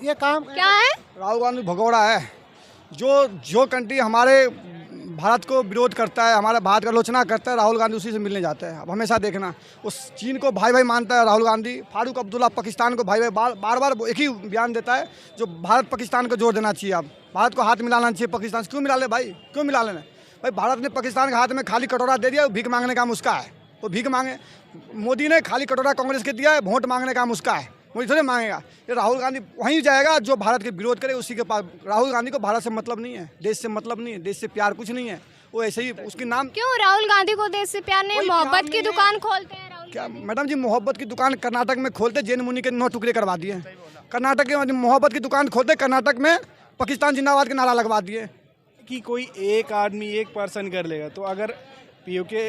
ये काम क्या है? राहुल गांधी भगोड़ा है। जो कंट्री हमारे भारत को विरोध करता है, हमारा भारत का आलोचना करता है, राहुल गांधी उसी से मिलने जाता है। अब हमेशा देखना, उस चीन को भाई भाई मानता है राहुल गांधी। फारूक अब्दुल्ला पाकिस्तान को भाई भाई बार बार एक ही बयान देता है जो भारत पाकिस्तान को जोड़ देना चाहिए। अब भारत को हाथ मिलाना चाहिए पाकिस्तान से। क्यों मिला ले भाई, क्यों मिला लेना भाई? भारत ने पाकिस्तान के हाथ में खाली कटोरा दे दिया, भीख मांगने का काम उसका है। तो भीख मांगे। मोदी ने खाली कटोरा कांग्रेस के दिया है, वोट मांगने का काम उसका है। मोदी थोड़े मांगेगा। ये राहुल गांधी वहीं जाएगा जो भारत के विरोध करे, उसी के पास। राहुल गांधी को भारत से मतलब नहीं है, देश से मतलब नहीं है, देश से प्यार कुछ नहीं है। वो ऐसे ही उसके नाम। क्यों राहुल गांधी को देश से प्यार नहीं? मोहब्बत की दुकान खोलते हैं राहुल। क्या मैडम जी, मोहब्बत की दुकान कर्नाटक में खोलते, जैन मुनि के 9 टुकड़े करवा दिए। कर्नाटक के मोहब्बत की दुकान खोलते, कर्नाटक में पाकिस्तान जिंदाबाद के नारा लगवा दिए। कि कोई एक आदमी एक पर्सन कर लेगा, तो अगर पीओके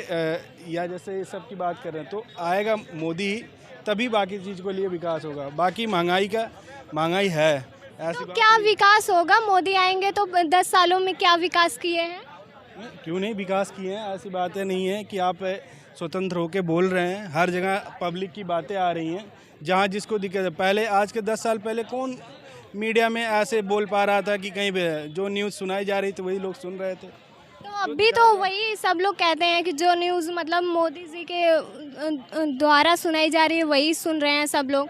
या जैसे सब की बात कर रहे हैं तो आएगा मोदी ही, तभी बाकी चीज़ को लिए विकास होगा। बाकी महंगाई है ऐसी तो क्या विकास होगा? मोदी आएंगे तो 10 सालों में क्या विकास किए हैं? क्यों नहीं विकास किए हैं? ऐसी बातें नहीं है कि आप स्वतंत्र होकर बोल रहे हैं। हर जगह पब्लिक की बातें आ रही हैं, जहाँ जिसको दिक्कत है। पहले आज के 10 साल पहले कौन मीडिया में ऐसे बोल पा रहा था कि कहीं पे जो न्यूज़ सुनाई जा रही थी वही लोग सुन रहे थे? तो अभी तो वही सब लोग कहते हैं कि जो न्यूज़ मतलब मोदी जी के द्वारा सुनाई जा रही है वही सुन रहे हैं सब लोग।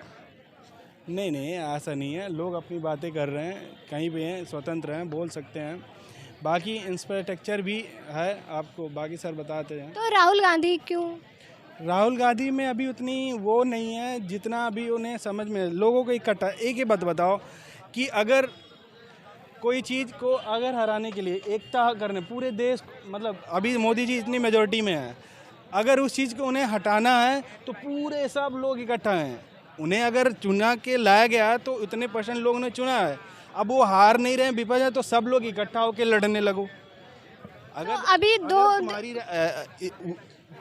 नहीं, ऐसा नहीं है। लोग अपनी बातें कर रहे हैं, कहीं भी हैं, स्वतंत्र हैं, बोल सकते हैं। बाकी इंफ्रास्ट्रक्चर भी है, आपको बाकी सर बताते हैं। तो राहुल गांधी क्यों? राहुल गांधी में अभी उतनी वो नहीं है जितना अभी उन्हें समझ में। लोगों को इकट्ठा एक ही बात बताओ कि अगर कोई चीज़ को अगर हराने के लिए एकता करने पूरे देश, मतलब अभी मोदी जी इतनी मेजॉरिटी में है, अगर उस चीज़ को उन्हें हटाना है तो पूरे सब लोग इकट्ठा हैं। उन्हें अगर चुना के लाया गया है तो इतने % लोगों ने चुना है। अब वो हार नहीं रहे, विपक्ष है, तो सब लोग इकट्ठा होकर लड़ने लगो। अगर तो अभी अगर तुम्हारी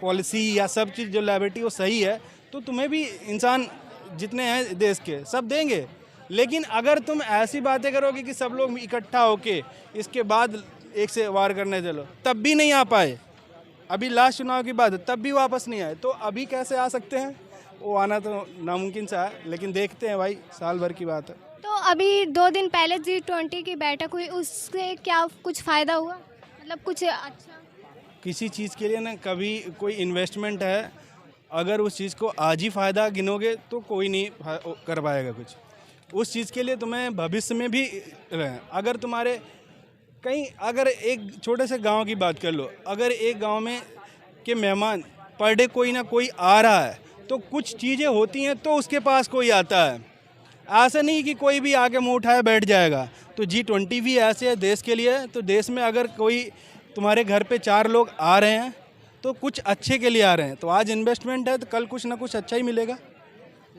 पॉलिसी या सब चीज़ जो लाइबिलिटी वो सही है तो तुम्हें भी इंसान जितने हैं देश के सब देंगे। लेकिन अगर तुम ऐसी बातें करोगे कि सब लोग इकट्ठा होके इसके बाद एक से वार करने चलो, तब भी नहीं आ पाए। अभी लास्ट चुनाव की बात है, तब भी वापस नहीं आए, तो अभी कैसे आ सकते हैं? वो आना तो नामुमकिन सा है, लेकिन देखते हैं भाई, साल भर की बात है। तो अभी 2 दिन पहले G20 की बैठक हुई, उससे क्या कुछ फ़ायदा हुआ? मतलब कुछ अच्छा? किसी चीज़ के लिए ना कभी कोई इन्वेस्टमेंट है, अगर उस चीज़ को आज ही फ़ायदा गिनोगे तो कोई नहीं कर पाएगा कुछ। उस चीज़ के लिए तुम्हें भविष्य में भी अगर तुम्हारे कहीं, अगर एक छोटे से गांव की बात कर लो, अगर एक गांव में के मेहमान पर डे कोई ना कोई आ रहा है तो कुछ चीज़ें होती हैं तो उसके पास कोई आता है। ऐसा नहीं कि कोई भी आके मुँह उठाए बैठ जाएगा। तो G20 भी ऐसे है देश के लिए। तो देश में अगर कोई तुम्हारे घर पे 4 लोग आ रहे हैं तो कुछ अच्छे के लिए आ रहे हैं। तो आज इन्वेस्टमेंट है तो कल कुछ ना कुछ अच्छा ही मिलेगा।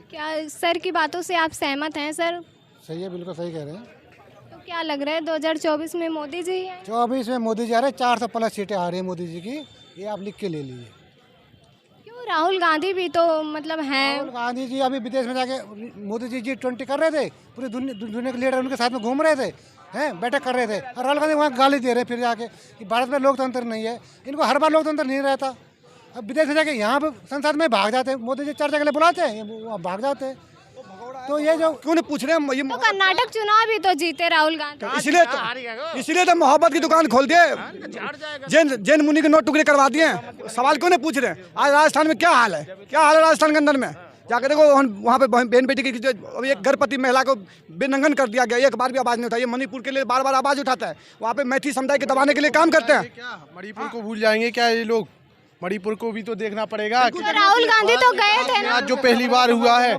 क्या सर की बातों से आप सहमत हैं सर? सही है, बिल्कुल सही कह रहे हैं। तो क्या लग रहा है 2024 में मोदी जी हैं? 24 में मोदी जी आ रहे हैं, 400+ सीटें आ रही हैं मोदी जी की। ये आप लिख के ले लीजिए। क्यों? राहुल गांधी भी तो मतलब हैं। राहुल गांधी जी अभी विदेश में जाके मोदी जी G20 कर रहे थे, पूरी दुनिया के लीडर उनके साथ में घूम रहे थे, हैं, बैठक कर रहे थे। और राहुल गांधी वहाँ गाली दे रहे हैं फिर जाके कि भारत में लोकतंत्र नहीं है। इनको हर बार लोकतंत्र नहीं रहता। अब विदेश में जाके यहाँ पे संसद में भाग जाते हैं, मोदी जी चर्चा के लिए बुलाते हैं, वहाँ भाग जाते हैं। तो ये जो क्यों नहीं पूछ रहे हैं? ये तो कर्नाटक चुनाव भी तो जीते राहुल गांधी। इसलिए तो मोहब्बत की दुकान खोल दिए, जैन मुनि के 9 टुकड़े करवा दिए। सवाल क्यों नहीं पूछ रहे? आज राजस्थान में क्या हाल है, क्या हाल है राजस्थान के अंदर में? जाकर देखो, वहाँ पे बहन बेटी की अभी एक गर्भवती महिला को बेनंगन कर दिया गया, एक बार भी आवाज़ नहीं उठाई। मणिपुर के लिए बार बार आवाज़ उठाता है, वहाँ पे मैथिली समुदाय के दबाने के लिए काम करते हैं। क्या मणिपुर को भूल जाएंगे क्या ये लोग? मणिपुर को भी तो देखना पड़ेगा। तो राहुल गांधी तो गए थे ना। आज जो पहली बार हुआ है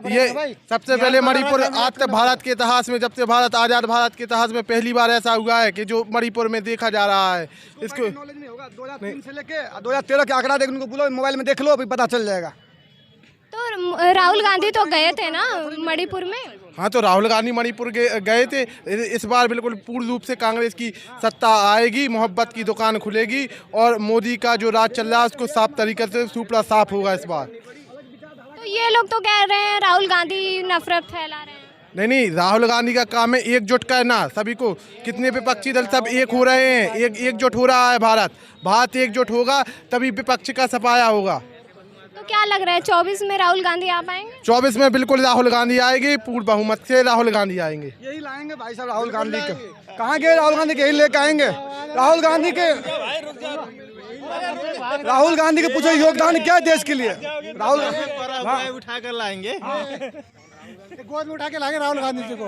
ये सबसे पहले मणिपुर, आज तक भारत के इतिहास में, जब से भारत आज़ाद भारत के इतिहास में पहली बार ऐसा हुआ है कि जो मणिपुर में देखा जा रहा है। इसको नॉलेज नहीं होगा। 2003 से लेके 2013 के आंकड़ा देखने को बोलो, मोबाइल में देख लो, अभी पता चल जाएगा। तो राहुल गांधी तो गए थे ना मणिपुर में। हाँ, तो राहुल गांधी मणिपुर गए थे। इस बार बिल्कुल पूर्ण रूप से कांग्रेस की सत्ता आएगी, मोहब्बत की दुकान खुलेगी और मोदी का जो राज चल रहा है उसको साफ तरीके से सुपड़ा साफ होगा इस बार। तो ये लोग तो कह रहे हैं राहुल गांधी नफरत फैला रहे हैं। नहीं, राहुल गांधी का काम है एकजुट करना सभी को। कितने विपक्षी दल सब एक हो रहे हैं, एकजुट हो रहा है भारत एकजुट होगा तभी विपक्ष का सफाया होगा। तो क्या लग रहा है 24 में राहुल गांधी आ पाएंगे? 24 में बिल्कुल राहुल गांधी आएगी, पूर्ण बहुमत से राहुल गांधी आएंगे। यही लाएंगे भाई साहब राहुल गांधी के। कहाँ गए राहुल गांधी के? यही लेके आएंगे राहुल गांधी के। राहुल गांधी के पूछो योगदान क्या है देश के लिए। राहुल उठा कर लाएंगे, गोद में उठा के लाएंगे राहुल गांधी जी को,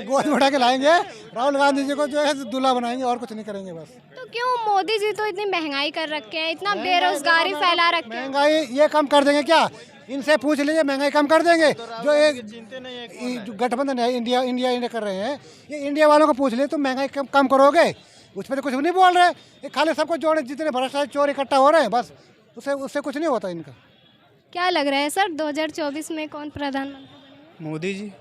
गोद में उठा के लाएंगे राहुल गांधी जी को, जो है दूल्हा बनाएंगे और कुछ नहीं करेंगे बस। तो क्यों मोदी जी तो इतनी महंगाई कर रखे हैं, इतना बेरोजगारी फैला रखे हैं? महंगाई ये कम कर देंगे क्या? इनसे पूछ लीजिए, महंगाई कम कर देंगे। जो एक जो गठबंधन है इंडिया इंडिया इंडिया कर रहे हैं, ये इंडिया वालों को पूछ ले तो महंगाई कम करोगे? उस पर तो कुछ नहीं बोल रहे। ये खाली सबको जोड़े, जितने भ्रष्टाचार चोर इकट्ठा हो रहे हैं बस, उससे कुछ नहीं होता इनका। क्या लग रहा है सर 2024 में कौन प्रधानमंत्री? मोदी जी,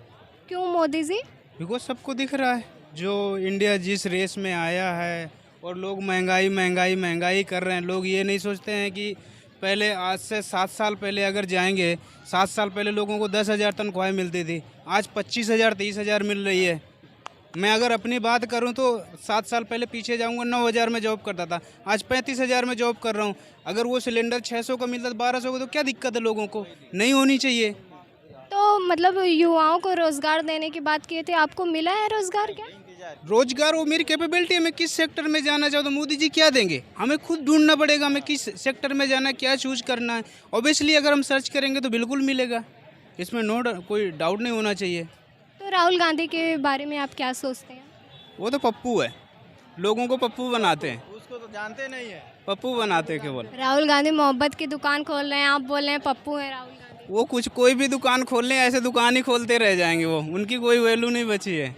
क्यों मोदी जी? बिकॉज सबको दिख रहा है जो इंडिया जिस रेस में आया है, और लोग महंगाई महंगाई महंगाई कर रहे हैं। लोग ये नहीं सोचते हैं कि पहले आज से 7 साल पहले अगर जाएंगे, 7 साल पहले लोगों को 10,000 तनख्वाहें मिलती थी, आज 25,000 30,000 मिल रही है। मैं अगर अपनी बात करूं तो 7 साल पहले पीछे जाऊंगा, 9,000 में जॉब करता था, आज 35,000 में जॉब कर रहा हूं। अगर वो सिलेंडर 600 का मिलता था 1200 का, तो क्या दिक्कत है? लोगों को नहीं होनी चाहिए। तो मतलब युवाओं को रोजगार देने की बात की थी, आपको मिला है रोजगार क्या? रोजगार वो मेरी कैपेबिलिटी है, मैं किस सेक्टर में जाना चाहूँ तो मोदी जी क्या देंगे? हमें खुद ढूंढना पड़ेगा, हमें किस सेक्टर में जाना है, क्या चूज करना है। ऑब्वियसली अगर हम सर्च करेंगे तो बिल्कुल मिलेगा, इसमें कोई डाउट नहीं होना चाहिए। तो राहुल गांधी के बारे में आप क्या सोचते हैं? वो तो पप्पू है, लोगों को पप्पू बनाते हैं, उसको तो जानते नहीं है। पप्पू बनाते हैं केवल। राहुल गांधी मोहब्बत की दुकान खोल रहे हैं, आप बोल रहे हैं पप्पू है राहुल गांधी। वो कोई भी दुकान खोल लें, ऐसे दुकान ही खोलते रह जाएंगे, वो उनकी कोई वैल्यू नहीं बची है।